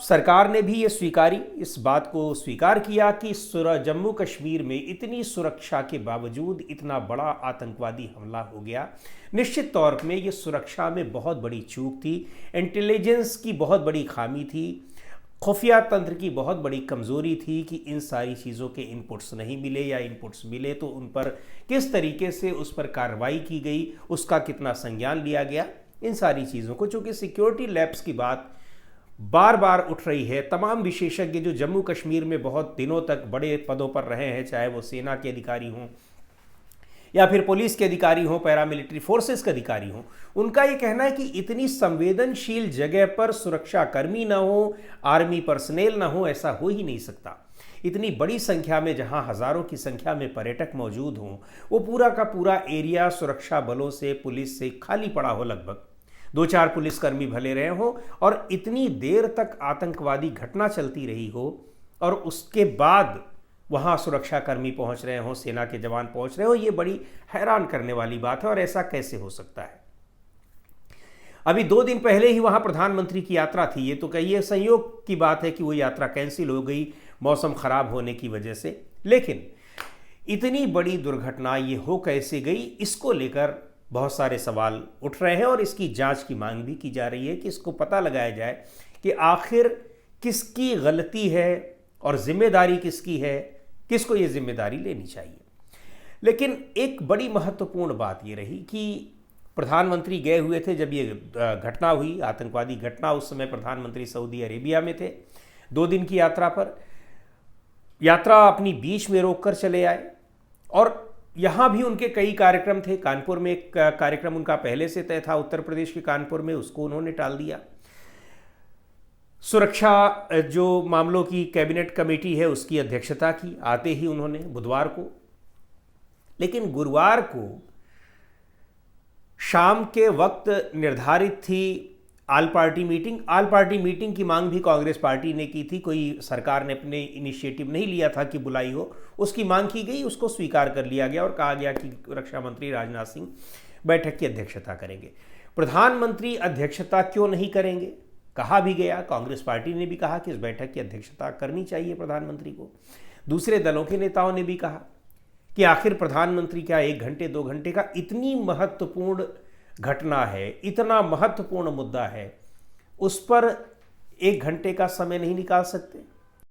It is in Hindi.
सरकार ने भी इस बात को स्वीकार किया कि जम्मू कश्मीर में इतनी सुरक्षा के बावजूद इतना बड़ा आतंकवादी हमला हो गया। निश्चित तौर में ये सुरक्षा में बहुत बड़ी चूक थी, इंटेलिजेंस की बहुत बड़ी खामी थी, खुफिया तंत्र की बहुत बड़ी कमज़ोरी थी कि इन सारी चीज़ों के इनपुट्स नहीं मिले, या इनपुट्स मिले तो उन पर किस तरीके से उस पर कार्रवाई की गई, उसका कितना संज्ञान लिया गया। इन सारी चीज़ों को, चूँकि सिक्योरिटी लैप्स की बात बार बार उठ रही है, तमाम विशेषज्ञ जो जम्मू कश्मीर में बहुत दिनों तक बड़े पदों पर रहे हैं, चाहे वो सेना के अधिकारी हों या फिर पुलिस के अधिकारी हों, पैरामिलिट्री फोर्सेस के अधिकारी हों, उनका ये कहना है कि इतनी संवेदनशील जगह पर सुरक्षा कर्मी ना हो, आर्मी पर्सनेल ना हो, ऐसा हो ही नहीं सकता। इतनी बड़ी संख्या में, जहां हज़ारों की संख्या में पर्यटक मौजूद हों, वो पूरा का पूरा एरिया सुरक्षा बलों से, पुलिस से खाली पड़ा हो, लगभग 2-4 पुलिसकर्मी भले रहे हों, और इतनी देर तक आतंकवादी घटना चलती रही हो, और उसके बाद वहाँ सुरक्षाकर्मी पहुँच रहे हों, सेना के जवान पहुँच रहे हो, ये बड़ी हैरान करने वाली बात है। और ऐसा कैसे हो सकता है? अभी 2 दिन पहले ही वहाँ प्रधानमंत्री की यात्रा थी। ये तो कहिए संयोग की बात है कि वो यात्रा कैंसिल हो गई मौसम ख़राब होने की वजह से, लेकिन इतनी बड़ी दुर्घटना ये हो कैसे गई, इसको लेकर बहुत सारे सवाल उठ रहे हैं, और इसकी जांच की मांग भी की जा रही है कि इसको पता लगाया जाए कि आखिर किसकी गलती है और जिम्मेदारी किसकी है, किसको ये जिम्मेदारी लेनी चाहिए। लेकिन एक बड़ी महत्वपूर्ण बात ये रही कि प्रधानमंत्री गए हुए थे जब ये घटना हुई, आतंकवादी घटना, उस समय प्रधानमंत्री सऊदी अरेबिया में थे 2 दिन की यात्रा पर। यात्रा अपनी बीच में रोककर चले आए, और यहाँ भी उनके कई कार्यक्रम थे। कानपुर में एक कार्यक्रम उनका पहले से तय था, उत्तर प्रदेश के कानपुर में, उसको उन्होंने टाल दिया। सुरक्षा जो मामलों की कैबिनेट कमेटी है उसकी अध्यक्षता की आते ही उन्होंने बुधवार को, लेकिन गुरुवार को शाम के वक्त निर्धारित थी आल पार्टी मीटिंग। आल पार्टी मीटिंग की मांग भी कांग्रेस पार्टी ने की थी, कोई सरकार ने अपने इनिशिएटिव नहीं लिया था कि बुलाई हो, उसकी मांग की गई, उसको स्वीकार कर लिया गया और कहा गया कि रक्षा मंत्री राजनाथ सिंह बैठक की अध्यक्षता करेंगे। प्रधानमंत्री अध्यक्षता क्यों नहीं करेंगे, कहा भी गया, कांग्रेस पार्टी ने भी कहा कि इस बैठक की अध्यक्षता करनी चाहिए प्रधानमंत्री को। दूसरे दलों के नेताओं ने भी कहा कि आखिर प्रधानमंत्री क्या 1 घंटे 2 घंटे का, इतनी महत्वपूर्ण घटना है, इतना महत्वपूर्ण मुद्दा है, उस पर 1 घंटे का समय नहीं निकाल सकते?